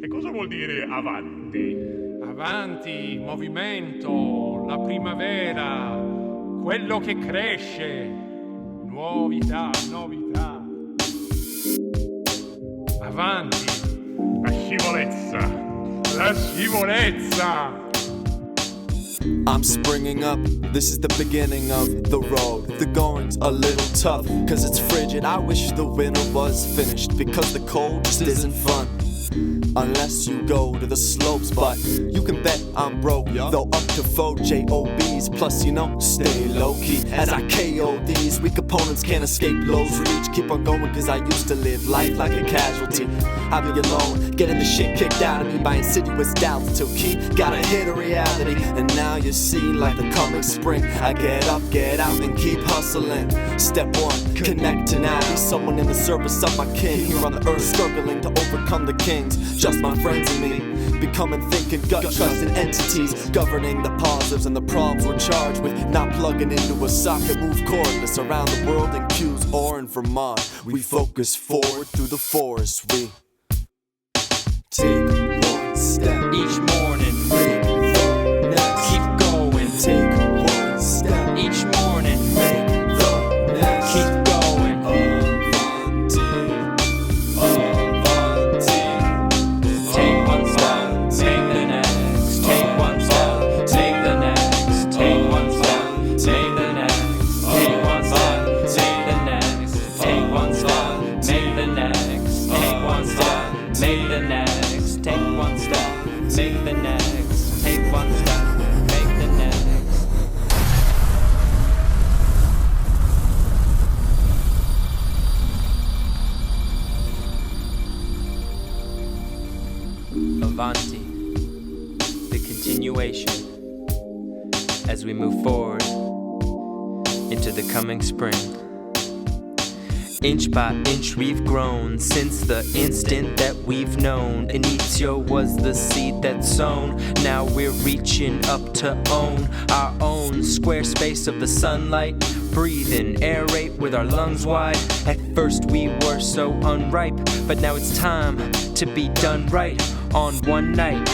E cosa vuol dire avanti? Avanti, movimento, la primavera, quello che cresce, novità, novità. Avanti, La scivolezza. la scivolezza. I'm springing up, this is the beginning of the road. The going's a little tough, cause it's frigid. I wish the winter was finished, because the cold just isn't fun unless you go to the slopes. But you can bet I'm broke, though up to 4 jobs. Plus, you know, stay low-key as I KO these weak opponents. Can't escape lows reach. Keep on going cause I used to live life like a casualty. I be alone, getting the shit kicked out of me by insidious doubts till key gotta hit a reality. And now you see, like the coming spring, I get up, get out and keep hustling. Step 1, connect to now. Be someone in the service of my king. Here on the earth, struggling to overcome the kings. Just my friends and me, becoming thinking, gut trusting entities, governing the positives and the problems we're charged with. Not plugging into a socket, move cordless around the world in Q's or in Vermont. We focus forward through the forest. We take one step each morning. Make the next. Keep going. Take one step Each morning. Make the next. Keep going. Avanti, Avanti. Take one step. Take the next. Take one step. Take the next. Take one step. Take the next. Take one step. Take the next. Take one step. Make the next. Take one step. Make the next. Take one step. Make the next. Take one step. Make the next. Avanti, the continuation as we move forward into the coming spring. Inch by inch we've grown since the instant that we've known. Initio was the seed that's sown. Now we're reaching up to own our own square space of the sunlight. Breathing, aerate with our lungs wide. At first we were so unripe, but now it's time to be done right on one night.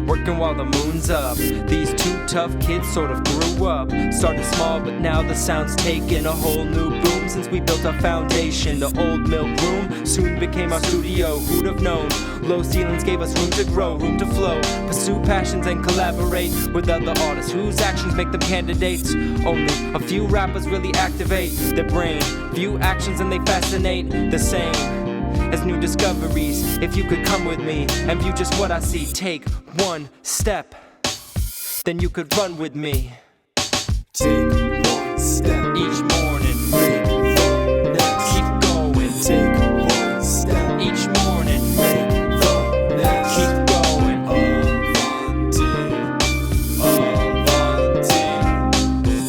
Working while the moon's up. These two tough kids sort of grew up. Started small, but now the sound's taking a whole new boom. Since we built our foundation, the old milk room soon became our studio. Who'd have known? Low ceilings gave us room to grow, room to flow. Pursue passions and collaborate with other artists whose actions make them candidates. Only a few rappers really activate their brain. Few actions and they fascinate the same as new discoveries. If you could come with me and view just what I see, take one step, then you could run with me. Take one step Each morning, Make the next. keep going. Take one step Each morning, Make the next. keep going. Avanti, Avanti.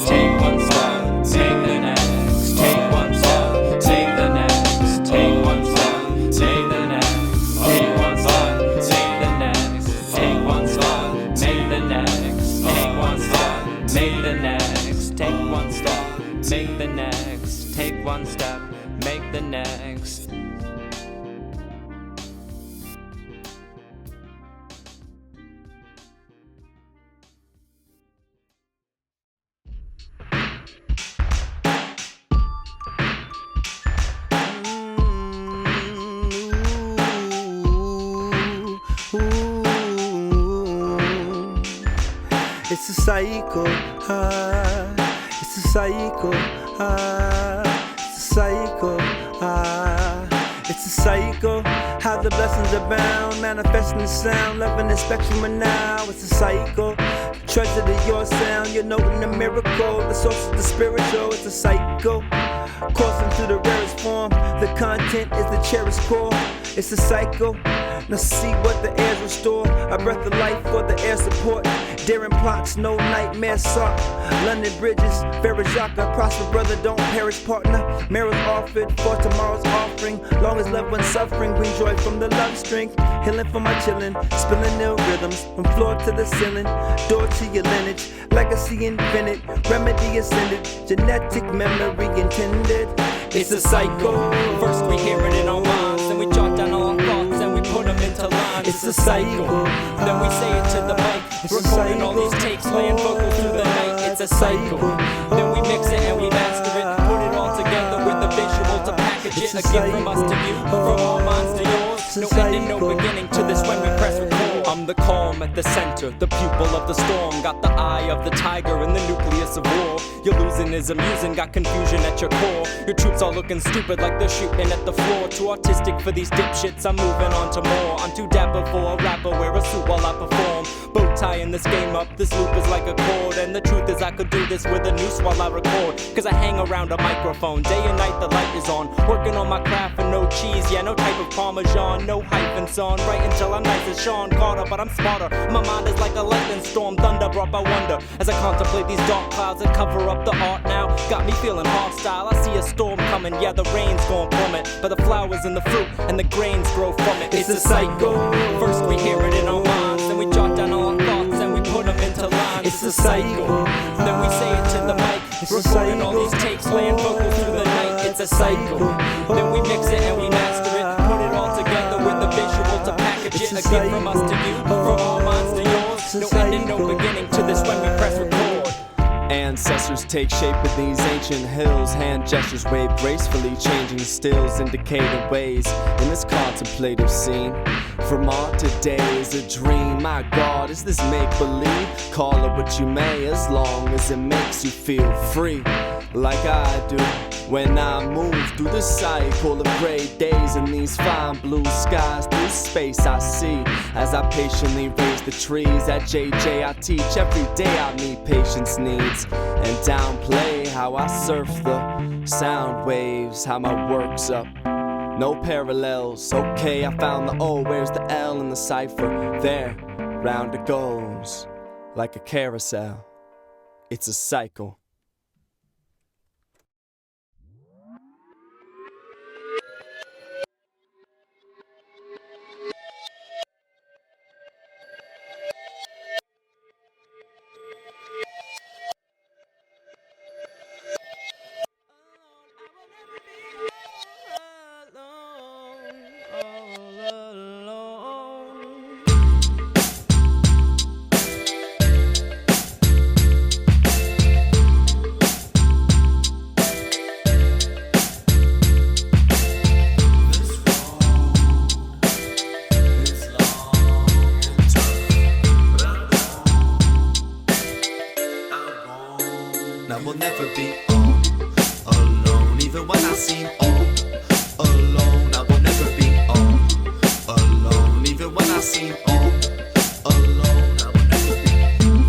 Take one step, take the next. Take one step, take the next. Take one step, take the next. Take one step, take the next. Take one step, make the next. Take one step, make the next. Take one step, make the next. Take one step, make the next. It's a cycle, it's a cycle, it's a cycle, it's a cycle. How the blessings abound, manifesting the sound, loving the spectrum of now. It's a cycle, treasure to your sound. You're noting the miracle, the source of the spiritual. It's a cycle, coursing through the rarest form. The content is the cherished core. It's a cycle. Now see what the airs restore. A breath of life for the air support. Daring plots, no nightmare sought. London bridges, Farajaka. Prosper brother, don't perish partner. Mirrors offered for tomorrow's offering. Long as loved ones suffering, bring joy from the love string. Healing for my chillin', spilling ill rhythms from floor to the ceiling. Door to your lineage, legacy infinite. Remedy ascended, genetic memory intended. It's a cycle. First we hear it in our minds, then we jot down all our thoughts, then we put them into lines. it's a cycle. Then we say it to the mic, recording all these takes, laying vocals through the night. It's a cycle. Then we mix it and we master it, put it all together with a visual to package it. A gift from us to you, from our minds to yours. No ending, no beginning to this when we press record. I'm the calm at the center, the pupil of the storm. Got the eye of the tiger in the nucleus of war. Your losing is amusing, got confusion at your core. Your troops all looking stupid like they're shooting at the floor. Too artistic for these dipshits, I'm moving on to more. I'm too dapper for a rapper, wear a suit while I perform. Bow tying this game up, this loop is like a chord. And the truth is I could do this with a noose while I record. Cause I hang around a microphone, day and night the light is on. Working on my craft and no cheese, yeah, no type of parmesan. No hyphens on, right until I'm nice as Sean Carter. But I'm smarter, my mind is like a lightning storm. Thunder brought by wonder, as I contemplate these dark clouds that cover up the art now. Got me feeling hostile, I see a storm coming. Yeah, the rain's gon' plummet, but the flowers and the fruit and the grains grow from it. It's a cycle. First we hear it in our minds, then we jot down all our thoughts and we put them into lines. It's a cycle. Then we say it to the mic, recording all these takes, laying vocals through the night. It's a cycle. Then we mix it and we master it, put it all together with a visual to package it. A gift from us to you, from our minds to yours. No ending, no beginning to this when we press record. Ancestors take shape in these ancient hills. Hand gestures wave gracefully, changing stills, indicating ways in this contemplative scene. Vermont today is a dream. My God, is this make-believe? Call it what you may, as long as it makes you feel free, like I do. When I move through the cycle of gray days and these fine blue skies, through space I see as I patiently raise the trees. At JJ I teach every day I meet patience needs and downplay how I surf the sound waves, how my work's up. No parallels, okay, I found the O, where's the L in the cipher? There, round it goes, like a carousel. It's a cycle. I will never be all alone, even when I seem all alone. I will never be all alone, even when I seem all alone. I will never be.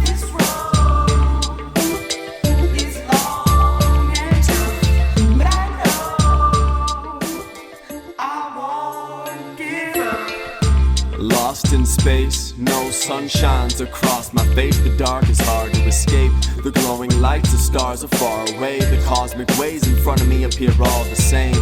This road is long and tough, but I know I won't give up. Lost in space, no sun shines across my face. The dark is hard to escape. The glowing lights of stars are far away. The cosmic ways in front of me appear all the same.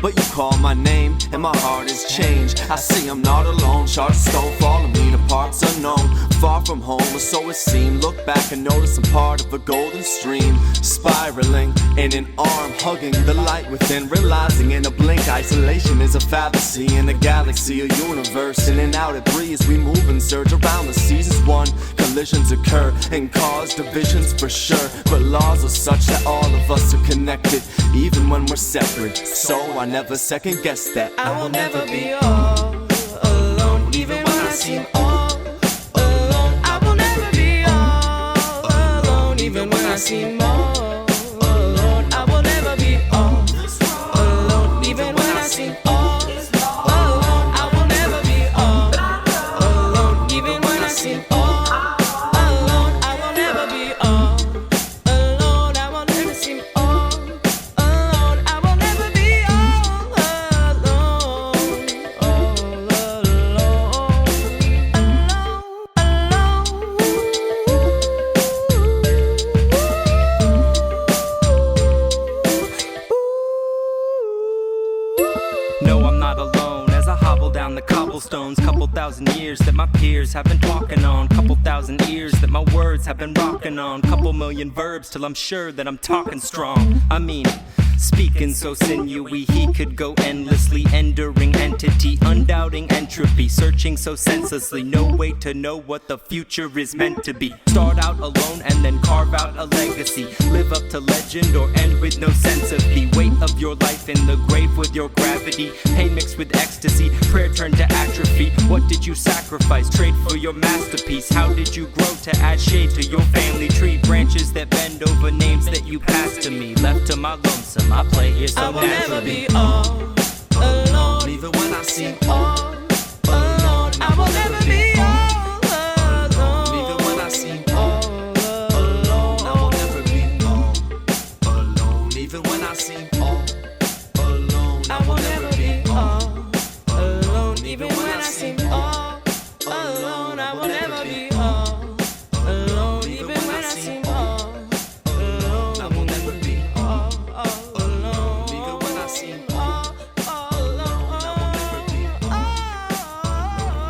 But you call my name and my heart is changed. I see I'm not alone. Shards of stone follow me to parts unknown. Far from home, or so it seemed. Look back and notice I'm part of a golden stream, spiraling in an arm, hugging the light within. Realizing in a blink isolation is a fallacy. In a galaxy, a universe, in and out it breathes. We move and surge around the seasons. One, collisions occur and cause divisions for sure. But laws are such that all of us are connected, even when we're separate. So I never second guess that I will never be all alone, even when I seem all alone. I will never be all alone, even when I seem all alone. I will never be all alone, even when I seem all alone. I will never be all alone, even when I seem all alone. I will never be all alone. I will never seem all alone. I will never be all alone. Couple thousand years that my peers have been talking on. Couple thousand years that my words have been rocking on. Couple million verbs till I'm sure that I'm talking strong. I mean, speaking so sinewy, he could go endlessly, entering entity, undoubting entropy, searching so senselessly, no way to know what the future is meant to be. Start out alone and then carve out a legacy, live up to legend or end with no sense of the weight of your life in the grave with your gravity, pain mixed with ecstasy, prayer turned to atrophy. What did you sacrifice, trade for your masterpiece? How did you grow to add shade to your family tree? Branches that bend over names that you passed to me, left to my lonesome, I play here so I will never naturally. be all alone. Even when I seem All alone. I will never be all alone. Even when I seem all alone. I will never be all alone. Even when I seem all alone. I will never be all alone. Even when I seem all alone. I will never be all alone. Even when I seem all alone. I will never be all alone. even when I seem all alone. I will never be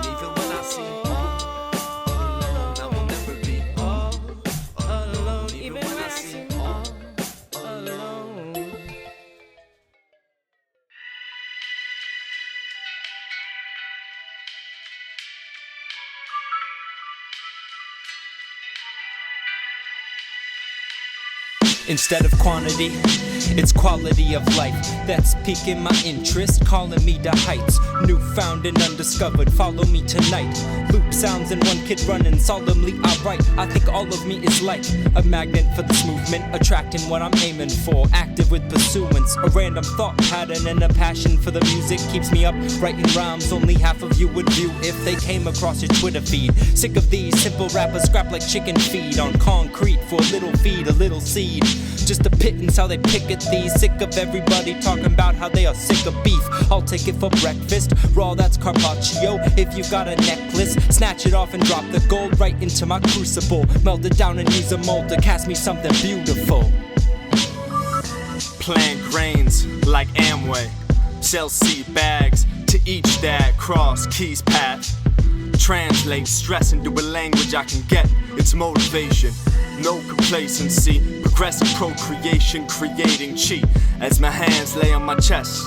even when I seem I will never be alone. even Even when when I I seem seem all alone. Instead of quantity, it's quality of life that's piquing my interest, calling me to heights newfound and undiscovered. Follow me tonight. Loop sounds and one kid running solemnly. I write. I think all of me is like a magnet for this movement, attracting what I'm aiming for. Active with pursuance, a random thought pattern and a passion for the music keeps me up writing rhymes. Only half of you would view if they came across your Twitter feed. Sick of these simple rappers scrap like chicken feed on concrete for a little feed, a little seed. Just a pittance how they pick at these. Sick of everybody talking about how they are sick of beef. I'll take it for breakfast, raw that's carpaccio. If you got a necklace, snatch it off and drop the gold right into my crucible. Melt it down and use a mold to cast me something beautiful. Plant grains like Amway, sell seed bags to each that cross Keys path. Translate stress into a language I can get. It's motivation, no complacency. Progressive procreation, creating chi as my hands lay on my chest.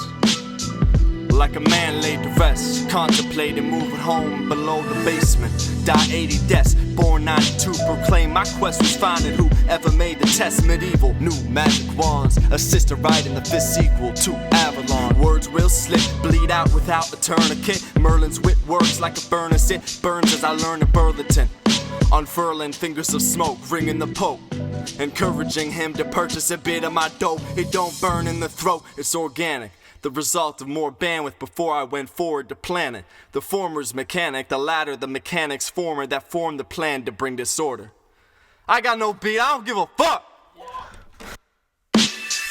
Like a man laid to rest, contemplating moving home below the basement. Die 80 deaths, born 92, proclaim my quest was finding whoever made the test. Medieval, new magic wands, assist a ride in the fifth sequel to Avalon. Words will slip, bleed out without a tourniquet. Merlin's wit works like a furnace, it burns as I learn in Burlington. Unfurling fingers of smoke, ringing the Pope, encouraging him to purchase a bit of my dope. It don't burn in the throat, it's organic, the result of more bandwidth before I went forward to plan it. The former's mechanic, the latter the mechanic's former that formed the plan to bring disorder. I got no beat, I don't give a fuck.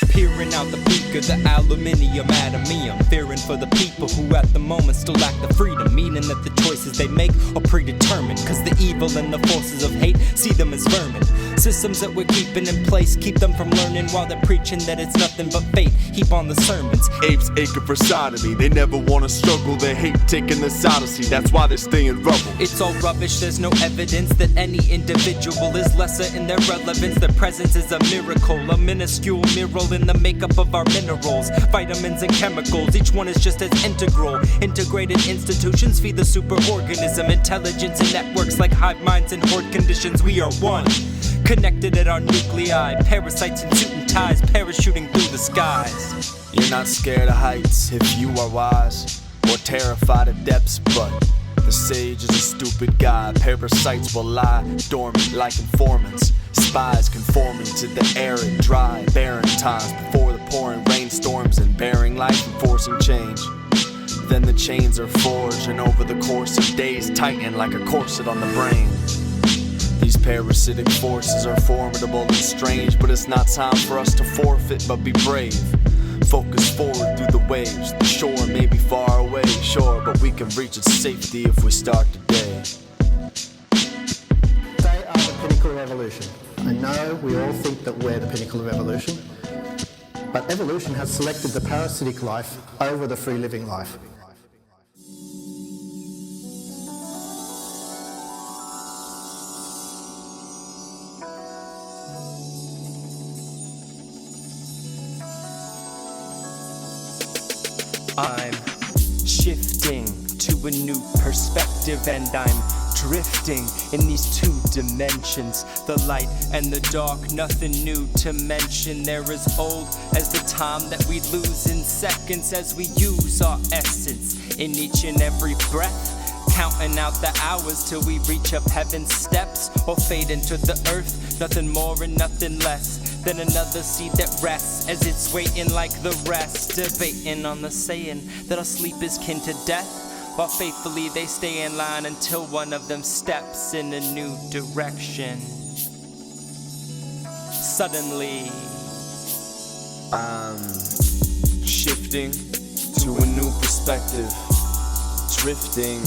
Peering out the peak of the aluminium atomium, fearing for the people who at the moment still lack the freedom, meaning that the choices they make are predetermined, cause the evil and the forces of hate see them as vermin. Systems that we're keeping in place keep them from learning while they're preaching that it's nothing but fate. Heap on the sermons. Apes aching for sodomy, they never wanna struggle, they hate taking this odyssey, that's why they stay in rubble. It's all rubbish, there's no evidence that any individual is lesser in their relevance. Their presence is a miracle, a minuscule mural in the makeup of our minerals, vitamins and chemicals, each one is just as integral. Integrated institutions feed the superorganism, intelligence and networks like hive minds and horde conditions. We are one, connected at our nuclei, parasites in suit and ties, parachuting through the skies. You're not scared of heights if you are wise, or terrified of depths, but the sage is a stupid guy. Parasites will lie dormant like informants, spies conforming to the arid, dry, barren times before the pouring rainstorms and bearing life and forcing change. Then the chains are forged and over the course of days tighten like a corset on the brain. These parasitic forces are formidable and strange, but it's not time for us to forfeit but be brave. Focus forward through the waves. The shore may be far away, sure, but we can reach its safety if we start today. They are the pinnacle of evolution. I know we all think that we're the pinnacle of evolution, but evolution has selected the parasitic life over the free living life. I'm shifting to a new perspective, and I'm drifting in these two dimensions, the light and the dark, nothing new to mention. They're as old as the time that we lose in seconds as we use our essence in each and every breath, counting out the hours till we reach up heaven's steps or fade into the earth, nothing more and nothing less than another seed that rests as it's waiting like the rest, debating on the saying that our sleep is kin to death, while faithfully they stay in line until one of them steps in a new direction. Suddenly, I'm shifting to a new perspective, drifting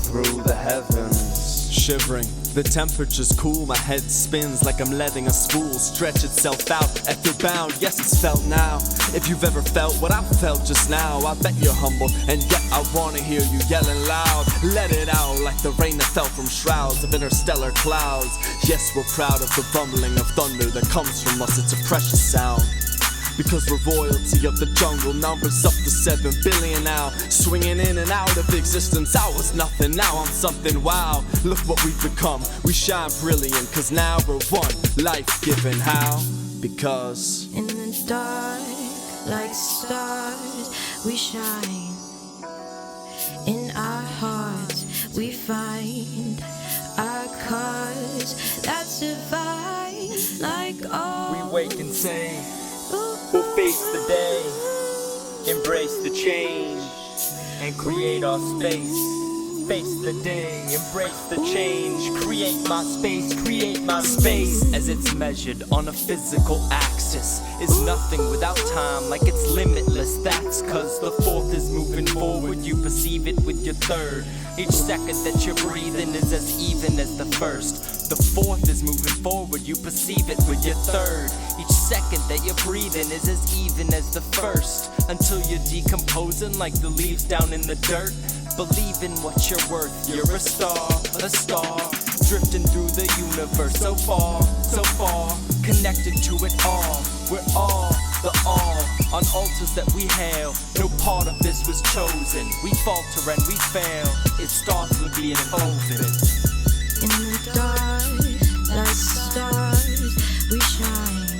through the heavens, shivering. The temperature's cool, my head spins like I'm letting a spool stretch itself out. Ether-bound, yes, it's felt now. If you've ever felt what I felt just now, I bet you're humble, and yet I wanna hear you yelling loud. Let it out like the rain that fell from shrouds of interstellar clouds. Yes, we're proud of the rumbling of thunder that comes from us, it's a precious sound. Because we're royalty of the jungle, numbers up to 7 billion now. Swinging in and out of existence, I was nothing, now I'm something, wow. Look what we've become, we shine brilliant, cause now we're one, life-giving, how? Because in the dark, like stars, we shine. In our hearts, we find our cause that survive like all. we wake and say, we'll face the day, embrace the change, and create our space. Face the day, embrace the change, create my space. As it's measured on a physical axis, is nothing without time, like it's limitless. That's cause the fourth is moving forward, you perceive it with your third. Each second that you're breathing is as even as the first. The fourth is moving forward, you perceive it with your third. Each second that you're breathing is as even as the first, until you're decomposing like the leaves down in the dirt. Believe in what you're worth, you're a star, drifting through the universe, so far, connected to it all. We're all the all, on altars that we hail. No part of this was chosen, we falter and we fail. It starts with being open. In the dark, like stars, we shine.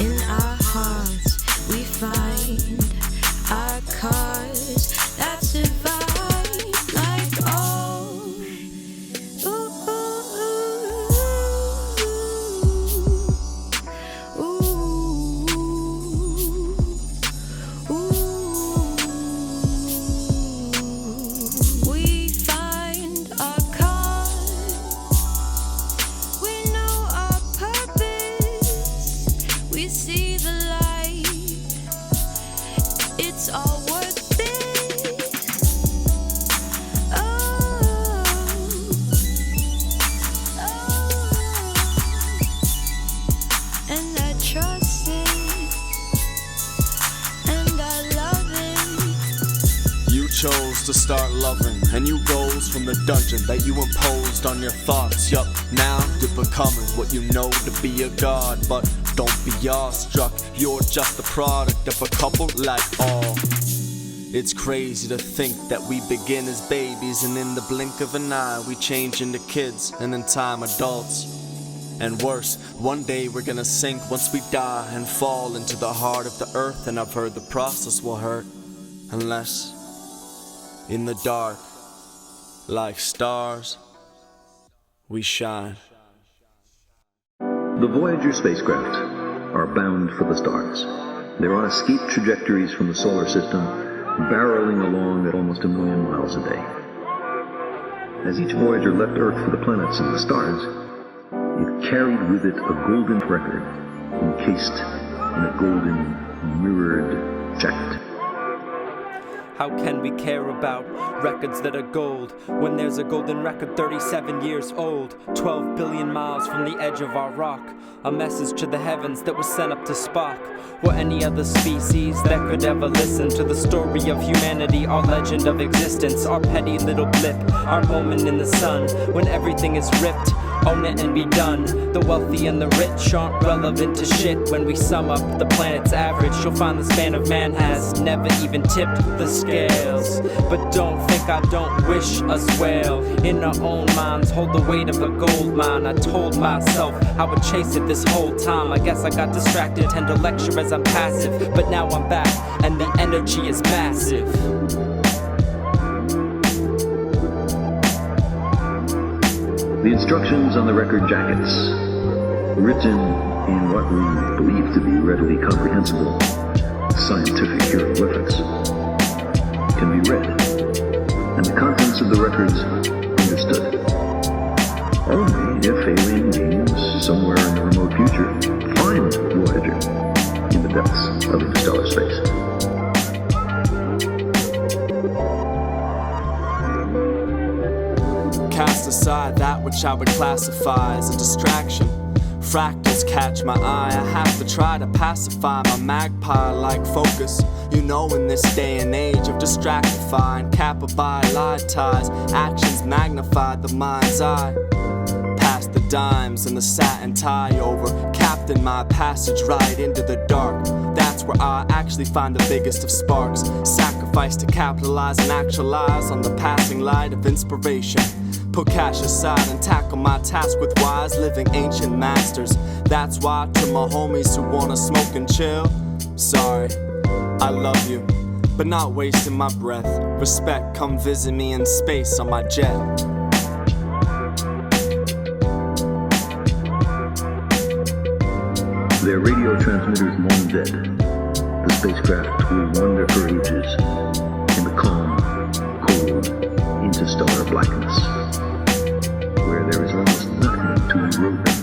In our hearts, we find our cause that survive like all. We find our cause. We know our purpose. We see the light. It's all worth it. And I trust it, and I love it. you chose to start loving, and you rose from the dungeon that you imposed on your thoughts. Yup, now you're becoming what you know to be a god. But don't be awestruck, you're just the product of a couple like all. It's crazy to think that we begin as babies, and in the blink of an eye we change into kids, and in time adults. And worse, one day we're gonna sink once we die and fall into the heart of the earth. And I've heard the process will hurt, unless in the dark, like stars, we shine. The Voyager spacecraft are bound for the stars. They're on steep trajectories from the solar system, barreling along at almost 1 million miles a day. As each Voyager left Earth for the planets and the stars, it carried with it a golden record encased in a golden mirrored jacket. How can we care about records that are gold when there's a golden record 37 years old, 12 billion miles from the edge of our rock? A message to the heavens that was sent up to Spock or any other species that could ever listen to the story of humanity, our legend of existence, our petty little blip, our moment in the sun when everything is ripped own it and be done. The wealthy and the rich aren't relevant to shit. When we sum up the planet's average, you'll find the span of man has never even tipped the scales. But don't think I don't wish us well. In our own minds, hold the weight of a gold mine. I told myself I would chase it this whole time. I guess I got distracted, tend to lecture as I'm passive. But now I'm back, and the energy is massive. The instructions on the record jackets, written in what we believe to be readily comprehensible scientific hieroglyphics, can be read, and the contents of the records understood. Only if alien beings somewhere in the remote future find Voyager in the depths of interstellar space. Cast aside that which I would classify as a distraction. Fractals catch my eye. I have to try to pacify my magpie-like focus. You know, in this day and age of distractifying, kappa by lied ties, actions magnify the mind's eye. Past the dimes and the satin tie over, captain my passage right into the dark. That's where I actually find the biggest of sparks. Sacrifice to capitalize and actualize on the passing light of inspiration. Put cash aside and tackle my task with wise living ancient masters. That's why to my homies who wanna smoke and chill, sorry, I love you, but not wasting my breath. Respect, come visit me in space on my jet. Their radio transmitters long dead, the spacecraft will wander for ages in the calm, cold, interstellar blackness, where there is almost nothing to erode them.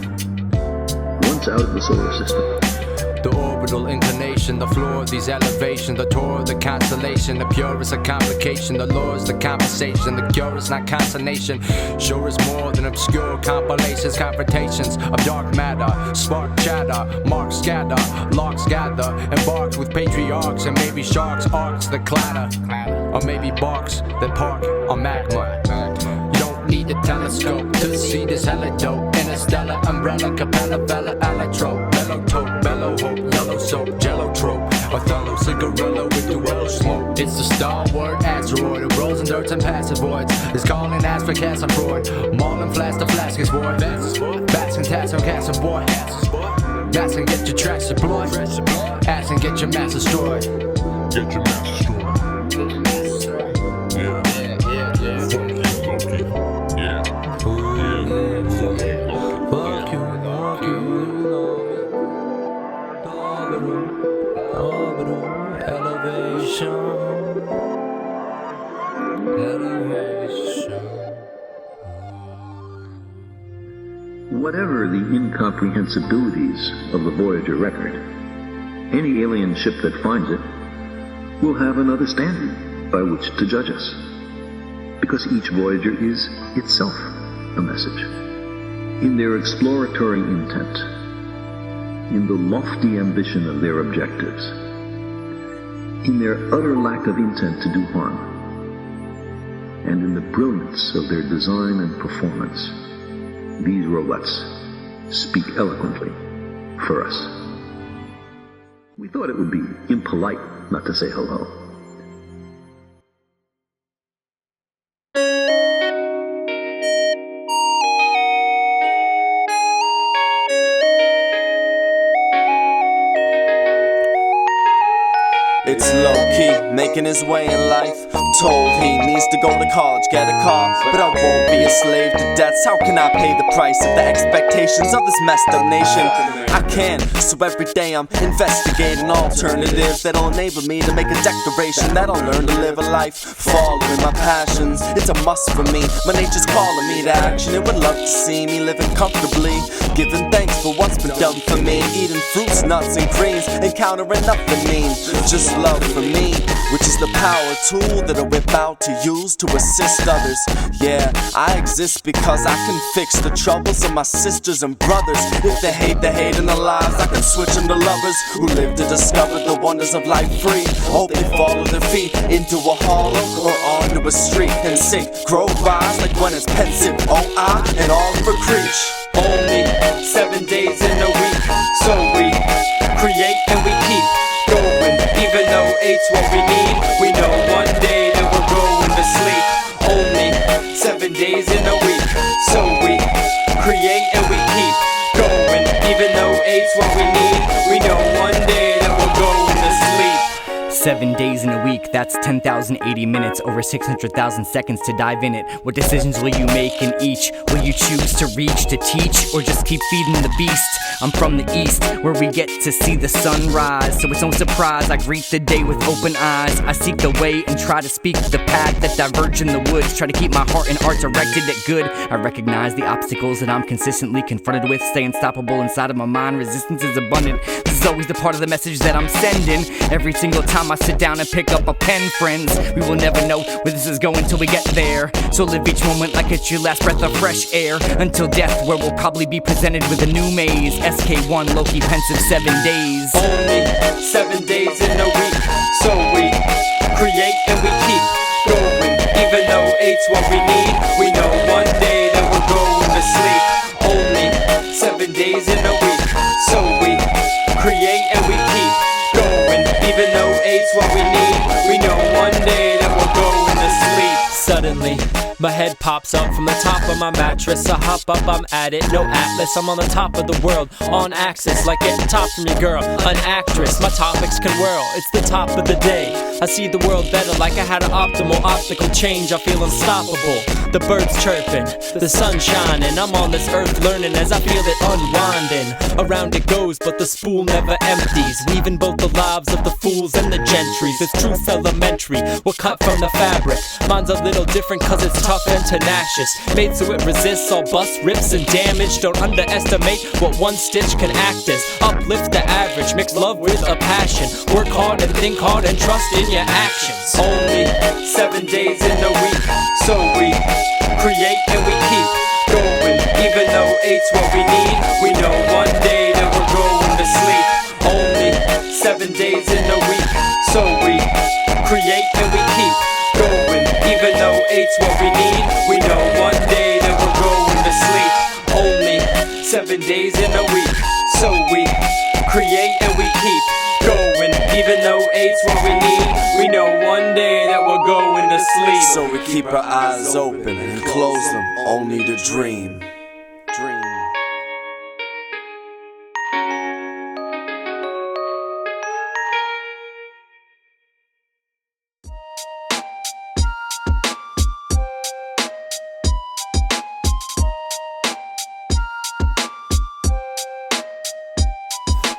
Once out of the solar system, the orbital inclination, the floor, these elevations, the tour, the constellation, the pure is a complication, the law is the conversation, the cure is not consternation. Sure is more than obscure compilations, confrontations of dark matter, spark chatter, marks scatter, locks gather, embarked with patriarchs and maybe sharks, arcs that clatter, or maybe barks that park on magma. You don't need a telescope to see this hella dope. Interstellar umbrella, capella, vela, allotrope, mellow tote, mellow hope, yellow soap, jello trope, Othello, cigarillo with duello smoke. It's the stalwart asteroid, it rolls in dirt and passive voids. It's calling as for Castle Freud, Marlin flash the flask is boy. Bats and tats on castle boy. Gas and get your tracks deployed. Ass and get your mass destroyed. Get your mass destroyed. Yeah. Fuck you, fuck you, orbital, elevation. whatever the incomprehensibilities of the Voyager record, any alien ship that finds it will have another standard by which to judge us, because each Voyager is itself a message. In their exploratory intent, in the lofty ambition of their objectives, in their utter lack of intent to do harm, and in the brilliance of their design and performance, these robots speak eloquently for us. We thought it would be impolite not to say hello. It's LoKi, making his way in life. Told he needs to go to college, get a car, but I won't be a slave to debts. How can I pay the price of the expectations of this messed up nation? I can, so every day I'm investigating alternatives that'll enable me to make a declaration that I'll learn to live a life following my passions. It's a must for me, my nature's calling me to action. It would love to see me living comfortably, giving thanks for what's been done for me, eating fruits, nuts, and greens, encountering nothing mean, just love for me, which is the power tool that whip out to use to assist others. Yeah, I exist because I can fix the troubles of my sisters and brothers. If they hate in their lives, I can switch them to lovers who live to discover the wonders of life free. Hope they follow their feet into a hollow or onto a street and sink, grow, rise like when it's pensive LoKi and all for creech. Only 7 days in a week, so we create and we keep going. Even though 8's what we need, we know one day that we're going to sleep. Only 7 days in a week, so we create and we keep going. Even though 8's what we need, we know one day that we're going to sleep. 7 days in a week, that's 10,080 minutes, over 600,000 seconds to dive in it. What decisions will you make in each? Will you choose to reach, to teach, or just keep feeding the beast? I'm from the east, where we get to see the sun rise, so it's no surprise I greet the day with open eyes. I seek the way and try to speak the path that diverge in the woods. Try to keep my heart and art directed at good. I recognize the obstacles that I'm consistently confronted with. Stay unstoppable inside of my mind, resistance is abundant. This is always the part of the message that I'm sending. Every single time I sit down and pick up a pen, friends, we will never know where this is going till we get there. So live each moment like it's your last breath of fresh air, until death, where we'll probably be presented with a new maze. SK1 LoKi Pensive 7 days. Only 7 days in a week, so we create and we keep going. Even though 8's what we need, we know one day that we're going to sleep. Only 7 days in a week, so we create and we keep going. Even though 8's what we need, we know one day that we're going to sleep. Suddenly, my head pops up from the top of my mattress. I hop up, I'm at it, no atlas. I'm on the top of the world, on axis, like getting top from your girl, an actress. My topics can whirl, it's the top of the day. I see the world better, like I had an optimal optical change. I feel unstoppable, the birds chirping, the sun shining. I'm on this earth learning as I feel it unwinding. Around it goes, but the spool never empties, weaving both the lives of the fools and the gentries. It's truth elementary, we're cut from the fabric. Mine's a little different cause it's tough and tenacious, made so it resists all busts, rips and damage. Don't underestimate what one stitch can act as. Uplift the average, mix love with a passion. Work hard and think hard and trust in your actions. Only 7 days in a week, so we create and we keep going. Even though 8's what we need, we know one day that we're going to sleep. Only 7 days in a week, so we create and we keep going. Even though 8's what we need, we know one day that we're going to sleep. Only 7 days in a week, so we create and we keep going. Even though 8's what we need, we know one day that we're going to sleep. So we keep our eyes open and close them only to dream.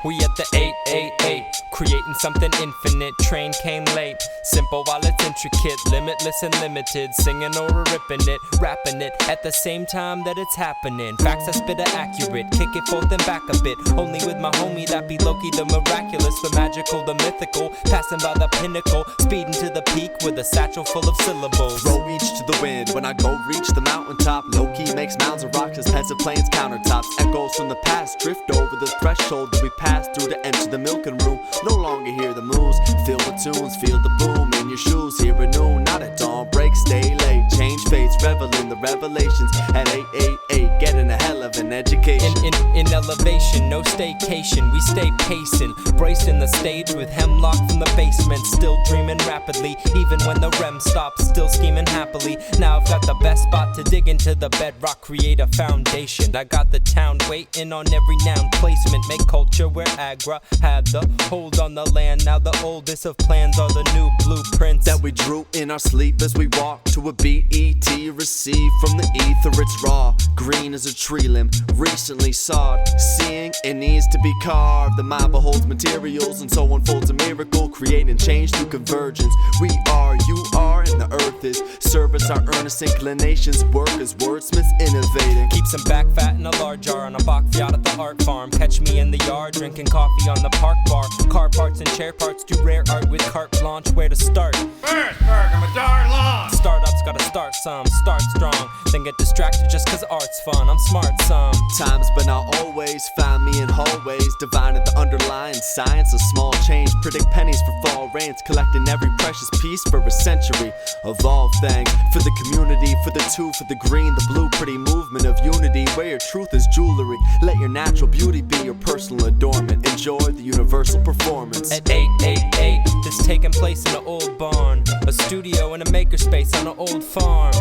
We at the 888, creating something infinite. Train came late, simple while it's intricate, limitless and limited. Singing or ripping it, rapping it at the same time that it's happening. Facts I spit are accurate, kick it forth and back a bit. Only with my homie that be LoKi, the miraculous, the magical, the mythical. Passing by the pinnacle, speeding to the peak with a satchel full of syllables. Throw each to the wind when I go reach the mountaintop. LoKi makes mounds of rocks as pensive plains countertops. Echoes from the past drift over the threshold that we pass through to enter the milking room. No longer hear the moves, feel the tunes, feel the boom in your shoes. Here at noon, not at dawn, break, stay late, change fates, revel in the revelations. At 888, getting a hell of an education. In elevation, no staycation, we stay pacing, bracing the stage with hemlock from the basement. Still dreaming rapidly, even when the REM stops, still scheming happily. Now I've got the best spot to dig into the bedrock, create a foundation. I got the town waiting on every noun placement, make culture where Agra had the hold on the land. Now the oldest of plans are the new blueprints that we drew in our sleep as we walk to a beat. ET receive from the ether, it's raw, green as a tree limb, recently sawed. Seeing it needs to be carved. The mind beholds materials and so unfolds a miracle, creating change through convergence. We are, you are, and creation the earth is. Service our earnest inclinations, work as wordsmiths innovating. Keep some back fat in a large jar on a Bach Fiat at the art farm. Catch me in the yard drinking coffee on the park bar. Car parts and chair parts, do rare art with carte blanche. Where to start? First, I'm a darn long. Startups gotta start some, start strong, then get distracted just cause art's fun. I'm smart sometimes, but not always. Find me in hallways, divining the underlying science of small change. Predict pennies for fall rains, collecting every precious piece for a century of all things. For the community, for the two, for the green, the blue, pretty movement of unity. Where your truth is jewelry, let your natural beauty be your personal adornment. Enjoy the universal performance. At 888, this taking place in an old barn, a studio and a makerspace on an old farm.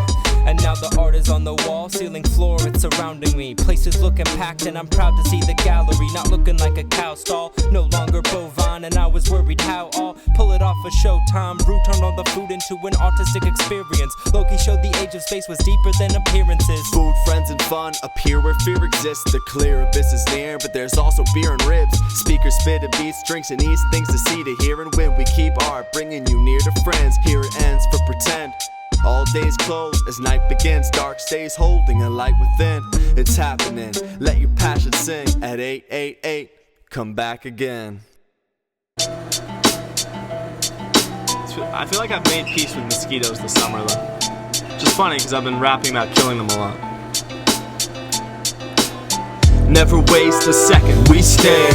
And now the art is on the wall, ceiling, floor, it's surrounding me. Places looking packed and I'm proud to see the gallery. Not looking like a cow stall, no longer bovine. And I was worried how I'll pull it off a showtime. Brew turned all the food into an artistic experience. LoKi showed the age of space was deeper than appearances. Food, friends, and fun appear where fear exists. The clear abyss is near, but there's also beer and ribs. Speakers spit and beats, drinks and eats, things to see, to hear, and win. We keep art, bringing you near to friends. Here it ends for pretend. All days close as night begins. Dark stays holding a light within. It's happening. Let your passion sing at 888. Come back again. I feel like I've made peace with mosquitoes this summer though. Just funny because I've been rapping about killing them a lot. Never waste a second, we stay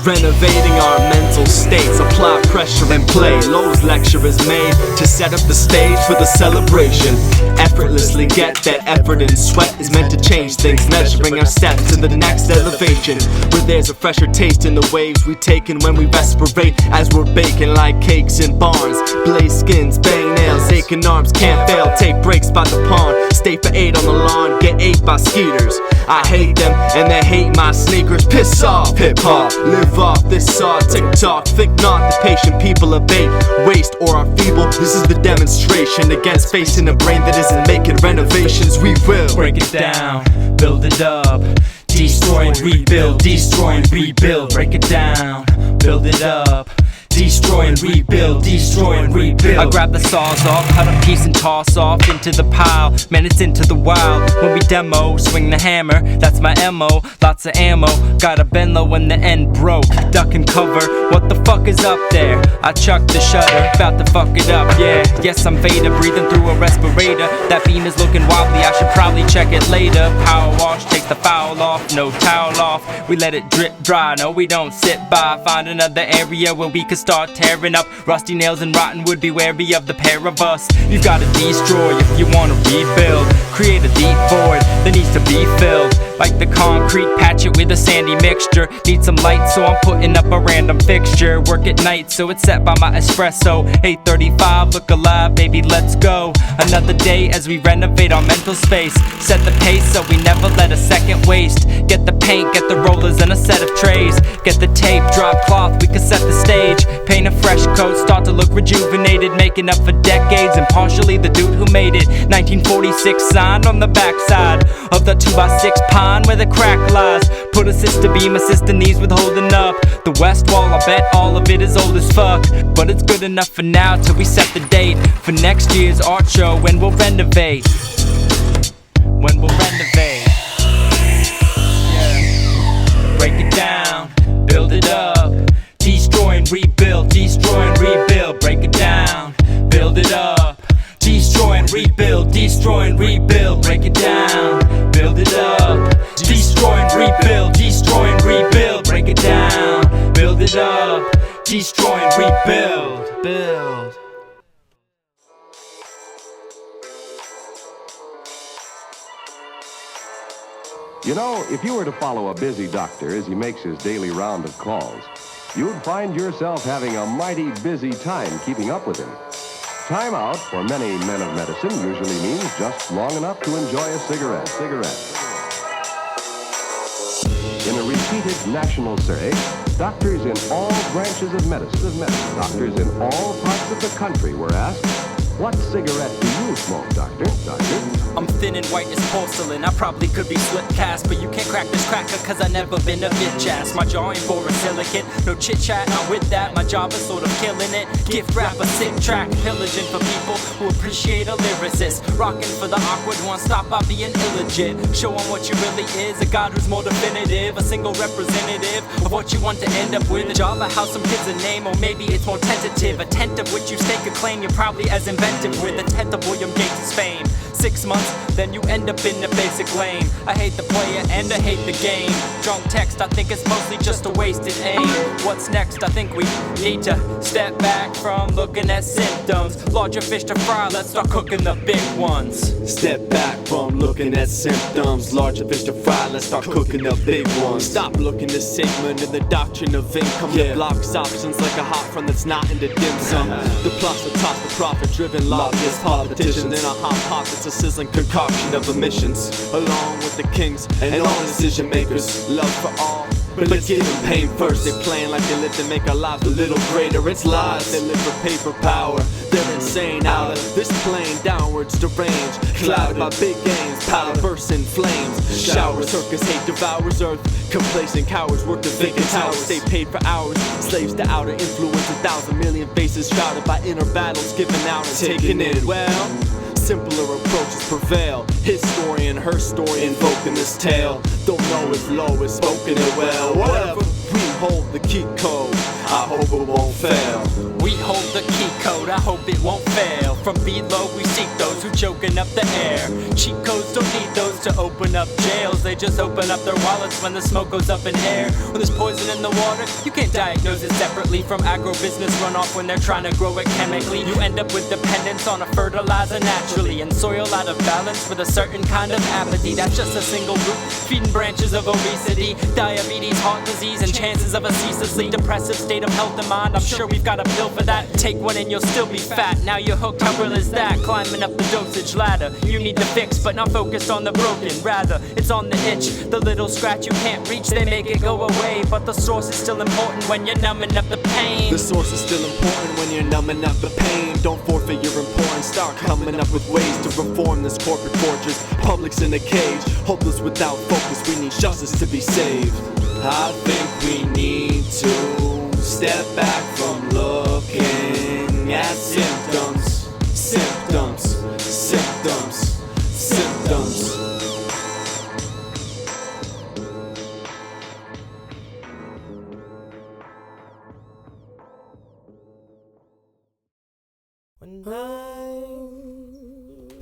renovating our mental states. Apply pressure and play. Lowe's lecture is made to set up the stage for the celebration. Effortlessly get that effort and sweat is meant to change things. Measuring our steps to the next elevation, where there's a fresher taste in the waves we taken when we respirate. As we're baking like cakes in barns. Blaze skins, bang nails, aching arms, can't fail. Take breaks by the pond, stay for 8 on the lawn, get ate by skeeters. I hate them and they hate my sneakers. Piss off, hip-hop, live off this saw. TikTok, think not the patient people abate waste or are feeble. This is the demonstration against facing a brain that isn't making renovations. We will break it down, build it up, destroy and rebuild, destroy and rebuild. Break it down, build it up, destroy and rebuild, destroy and rebuild. I grab the saws off, cut a piece and toss off into the pile. Man, it's into the wild. When we demo, swing the hammer, that's my MO. Lots of ammo, gotta bend low when the end broke. Duck and cover, what the fuck is up there? I chucked the shutter, about to fuck it up, yeah. Yes, I'm Vader, breathing through a respirator. That beam is looking wobbly, I should probably check it later. Power wash, take the foul off, no towel off. We let it drip dry, no we don't sit by. Find another area where we can start tearing up. Rusty nails and rotten wood, be wary of the pair of us. You've gotta destroy if you wanna rebuild. Create a deep void that needs to be filled. Like the concrete, patch it with a sandy mixture. Need some light, so I'm putting up a random fixture. Work at night, so it's set by my espresso. 8:35, look alive, baby, let's go. Another day as we renovate our mental space. Set the pace so we never let a second waste. Get the paint, get the rollers and a set of trays. Get the tape, drop cloth, we can set the stage. Paint a fresh coat, start to look rejuvenated. Making up for decades and partially the dude who made it. 1946 sign on the backside of the 2x6 pine where the crack lies. Put a sister beam, assist the knees with holding up. The west wall, I bet all of it is old as fuck. But it's good enough for now till we set the date for next year's art show when we'll renovate. When we'll renovate. Yeah. Break it down, build it up. Destroy and rebuild, destroy and rebuild. Break it down, build it up. Destroy and rebuild, destroy and rebuild. Break it down, build it up. Destroy and rebuild, destroy and rebuild. Break it down, build it up. Destroy and rebuild, build. You know, if you were to follow a busy doctor as he makes his daily round of calls, you'd find yourself having a mighty busy time keeping up with him. Time out for many men of medicine usually means just long enough to enjoy a cigarette. In a repeated national survey, doctors in all branches of medicine, doctors in all parts of the country were asked, What cigarette do you smoke, Doctor? I'm thin and white as porcelain. I probably could be slip cast, but you can't crack this cracker, cause I never been a bitch ass. My jaw ain't borosilicate, no chit chat, not with that. My job is sort of killing it. Gift wrap a sick track, pillaging for people who appreciate a lyricist. Rocking for the awkward one, stop by being illegit. Show 'em what you really is, a god who's more definitive. A single representative of what you want to end up with. A job, a house, some kids a name, or maybe it's more tentative. A tent of which you stake a claim, you're probably as inventive with. A tenth of William Gates' fame. 6 months, then you end up in the basic lane. I hate the player and I hate the game. Drunk text, I think it's mostly just a wasted aim. What's next? I think we need to step back from looking at symptoms. Larger fish to fry, let's start cooking the big ones. Step back from looking at symptoms. Larger fish to fry, let's start cooking the big ones. Stop looking to Sigmund and the doctrine of income. That blocks options like a hot front that's not into dim sum. The plots will top the profit-driven lobbyists, politicians. In a hot pot that's a sizzling concoction of emissions. Along with the kings and all decision makers. Love for all, but let's give them pain first. They playing like they live to make our lives a little greater. It's lies, they live for paper power. They're insane out of this plane, downwards deranged. Clouded by big gains, power bursts in flames. Showers, circus hate devours earth. Complacent cowards work the vacant towers. Stay paid for hours, slaves to outer influence. 1,000 million faces shrouded by inner battles given out and taken in. Well, simpler approaches prevail. His story and her story invoking this tale. Don't know if low is spoken it well. Whatever, we hold the key code. I hope it won't fail. We hold the key code, I hope it won't fail. From below we seek those who choking up the air. Cheat codes don't need those to open up jails. They just open up their wallets when the smoke goes up in air. When there's poison in the water, you can't diagnose it separately from agribusiness runoff when they're trying to grow it chemically. You end up with dependence on a fertilizer naturally, and soil out of balance with a certain kind of apathy. That's just a single root, feeding branches of obesity, diabetes, heart disease, and chances of a ceaselessly depressive state of health and mind. I'm sure we've got a pill for that. Take one and you'll still be fat. Now you're hooked, how real is that? Climbing up the dosage ladder. You need to fix, but not focused on the broken. Rather, it's on the itch, the little scratch you can't reach. They make it go away, but the source is still important when you're numbing up the pain. The source is still important when you're numbing up the pain. Don't forfeit your importance, start coming up with ways to reform this corporate fortress. Public's in a cage, hopeless without focus. We need justice to be saved. I think we need to step back from looking at symptoms, symptoms, symptoms, symptoms. When I'm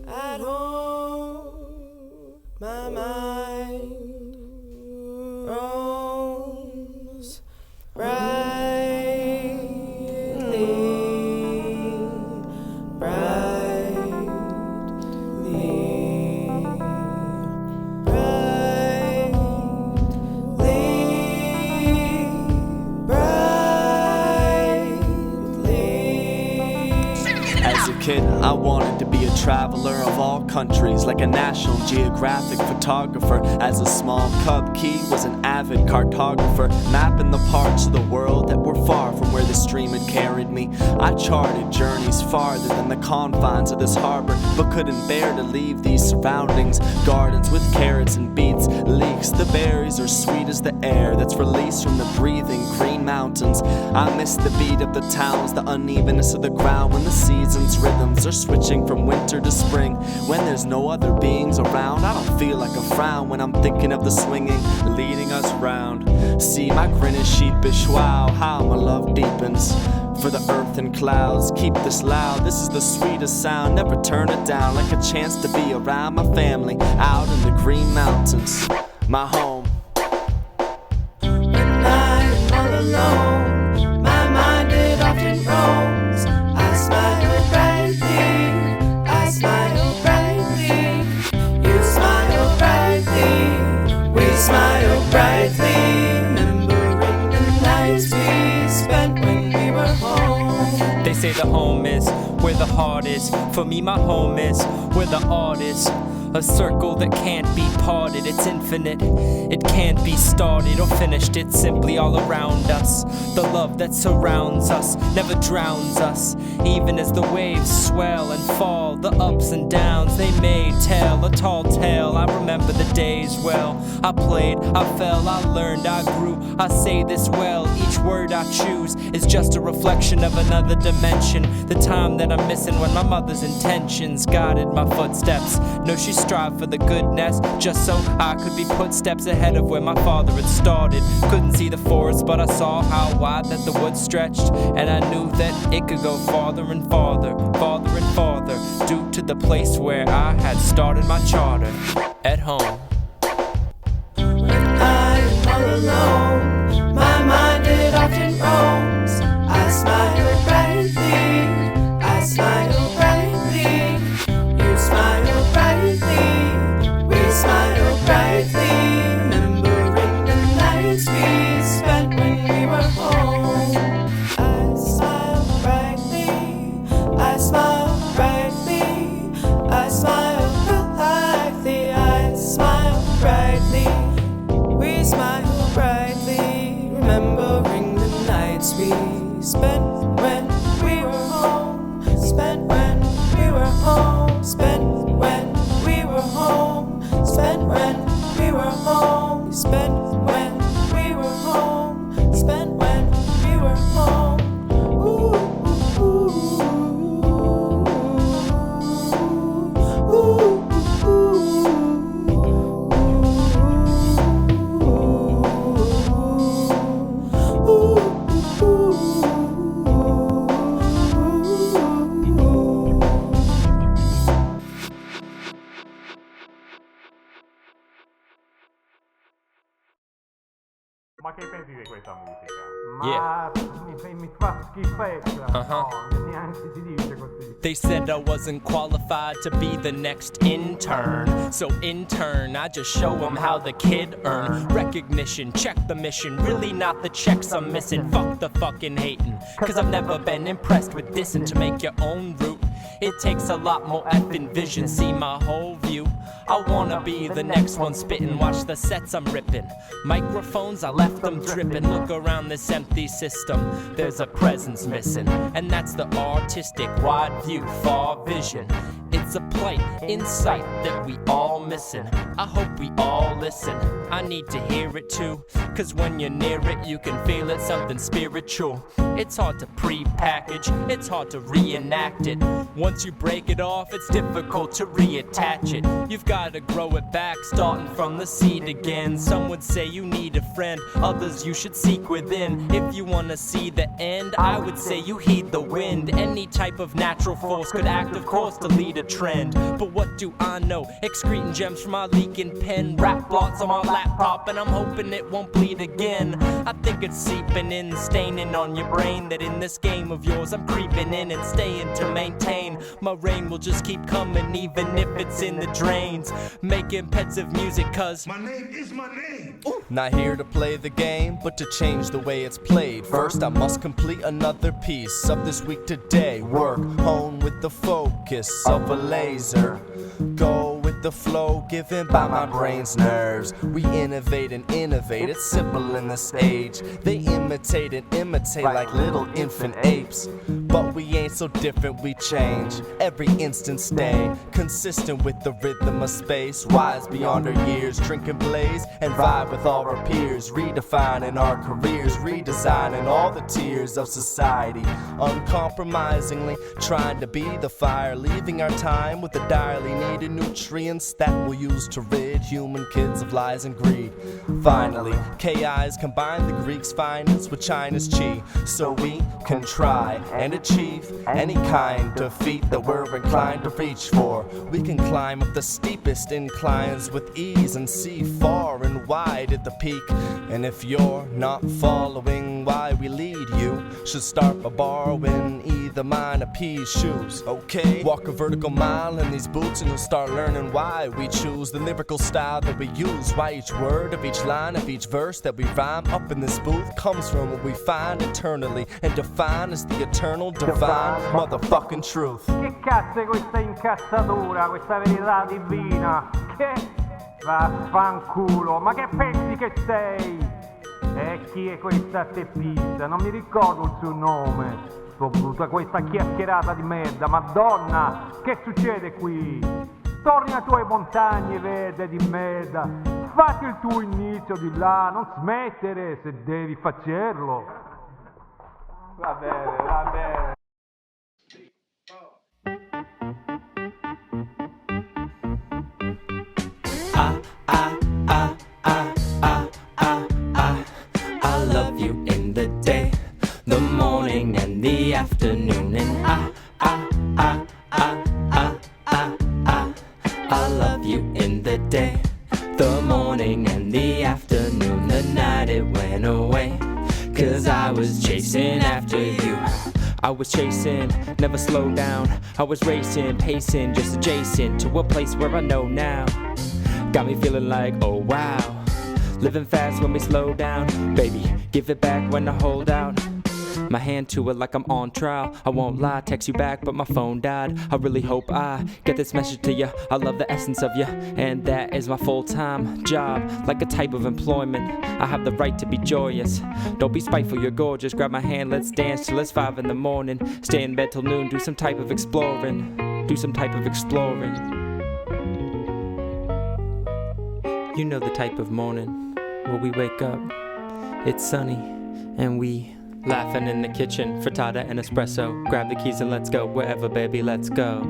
at home, my mind roams brightly, brightly, As a kid, I wanted to be a traveler of all countries, like a National Geographic photographer. As a small cub, Key was an avid cartographer, mapping the parts of the world that were far from where the stream had carried me. I charted journeys farther than the confines of this harbor, but couldn't bear to leave these surroundings. Gardens with carrots and beets, leeks, the berries are sweet as the air that's released from the breathing green mountains. I miss the beat of the towns, the unevenness of the ground when the seasons' rhythms are switching from winter to spring. When there's no other beings around, I don't feel like a frown when I'm thinking of the swinging leading us round. See, my grin is sheepish, wow, how my love deepens. For the earth and clouds, keep this loud, this is the sweetest sound. Never turn it down, like a chance to be around my family out in the green mountains, my home. When I'm all alone, my mind it often roams. I smile brightly, I smile brightly. You smile brightly, we smile brightly. Remembering the nights we spent when we were home. They say the home is where the heart is. For me, my home is where the art is. A circle that can't be parted, it's infinite. It can't be started or finished, it's simply all around us. The love that surrounds us never drowns us. Even as the waves swell and fall, the ups and downs they may tell a tall tale. I remember the days well. I played, I fell, I learned, I grew. I say this well, each word I choose is just a reflection of another dimension. The time that I'm missing when my mother's intentions guided my footsteps. No, she strived for the goodness, just so I could be put steps ahead of where my father had started. Couldn't see the forest, but I saw how wide that the woods stretched, and I knew that it could go farther and farther, farther and farther, due to the place where I had started my charter, at home. When I'm all alone, my mind it often roams. I smile brightly, I smile brightly. You smile brightly, we smile brightly. Remembering the nights we spent when we were home. I smile brightly, I smile brightly, I smile brightly, I smile brightly. We smile brightly, remembering the nights we spent when we were home. Spent when we were home. Spent when we were home. Spent when we were home. Spent when we were home. Spent when we were home. Ooh, ooh, ooh, ooh, Ma che pensi di questa musica? Yeah. Mi fa schifezza. Uh-huh. No, neanche si dice così. They said I wasn't qualified to be the next intern. So in turn, I just show them how the kid earned recognition. Check the mission, really not the checks I'm missing. Fuck the fucking hating, cause I've never been impressed with dissing. To make your own route, it takes a lot more effing vision. See my whole view, I wanna be the next one spitting. Watch the sets I'm ripping. Microphones, I left them dripping. Look around this empty system, there's a presence missing. And that's the artistic, wide view, far vision. It's a plight, insight that we all missing. I hope we all listen. I need to hear it too, cause when you're near it, you can feel it, something spiritual. It's hard to pre-package, it's hard to reenact it. Once you break it off, it's difficult to reattach it. You've gotta grow it back, starting from the seed again. Some would say you need a friend, others you should seek within. If you wanna see the end, I would say you heed the wind. Any type of natural force could act, of course, to lead a trend. But what do I know? Excreting gems from my leaking pen. Rap blots on my laptop, and I'm hoping it won't bleed again. I think it's seeping in, staining on your brain, that in this game of yours I'm creeping in and staying to maintain. My rain will just keep coming, even if it's in the drains. Making pensive music, cause My name is my name. Ooh. Not here to play the game, but to change the way it's played. First, I must complete another piece of this week today. Work, hone with the focus of a laser. Go with the flow given by my brain's nerves. We innovate and innovate, it's simple in this age. They imitate and imitate like little infant apes. But we ain't so different, we change every instant, stay consistent with the rhythm of space. Wise beyond our years, drinking blaze and vibe with all our peers. Redefining our careers, redesigning all the tiers of society. Uncompromisingly trying to be the fire, leaving our time with the direly needed nutrients that we'll use to rid human kids of lies and greed. Finally, KIs combine the Greeks' finest with China's chi, so we can try and achieve any kind of feat that we're inclined to reach for. We can climb up the steepest inclines with ease and see far and little wide at the peak. And if you're not following why we lead, you should start by borrowing either mine or P's shoes, okay? Walk a vertical mile in these boots and you'll start learning why we choose the lyrical style that we use. Why each word of each line of each verse that we rhyme up in this booth comes from what we find eternally and define as the eternal divine motherfucking truth. Che cazzo è questa incazzatura, questa verità divina? Che? Vaffanculo, ma che pensi che sei? E chi è questa teppista? Non mi ricordo il suo nome. Tutta questa chiacchierata di merda, madonna, che succede qui? Torni alle tue montagne verde di merda, fatti il tuo inizio di là, non smettere se devi farlo. Va bene, va bene. I love you in the day, the morning and the afternoon, and I love you in the day, the morning and the afternoon, the night it went away, 'cause I was chasing after you. I was chasing, never slowed down. I was racing, pacing, just adjacent to a place where I know now. Got me feeling like, oh wow, living fast when we slow down. Baby, give it back when I hold out my hand to it like I'm on trial. I won't lie, text you back but my phone died. I really hope I get this message to you. I love the essence of you, and that is my full-time job, like a type of employment. I have the right to be joyous. Don't be spiteful, you're gorgeous. Grab my hand, let's dance till it's 5 in the morning. Stay in bed till noon, do some type of exploring. Do some type of exploring. You know the type of morning where we wake up, it's sunny, and we laughing in the kitchen, frittata and espresso. Grab the keys and let's go wherever, baby, let's go.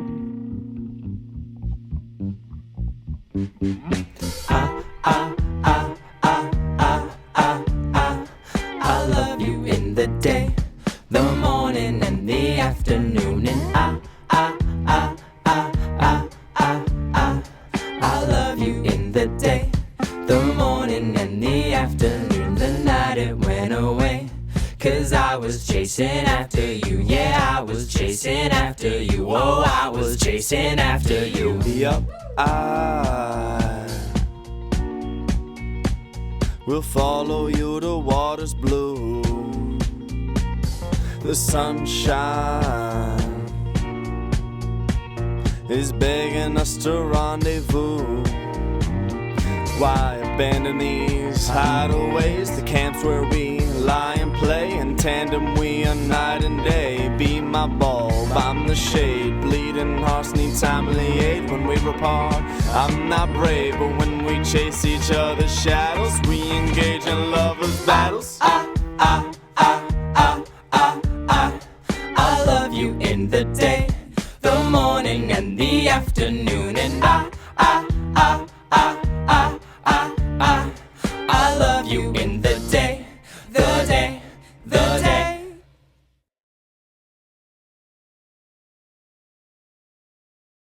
I love you in the day, the morning and the afternoon, and I love you in the day, the morning and the afternoon, the night it went away, 'cause I was chasing after you. Yeah, I was chasing after you. Oh, I was chasing after you. Yup, I will follow you, the water's blue, the sunshine is begging us to rendezvous. Why abandon these hideaways, the camps where we lie and play in tandem, we are night and day. Be my bulb, I'm the shade, bleeding hearts need timely aid. When we're apart, I'm not brave, but when we chase each other's shadows, we engage in lovers' battles. I love you in the day, the morning and the afternoon, and I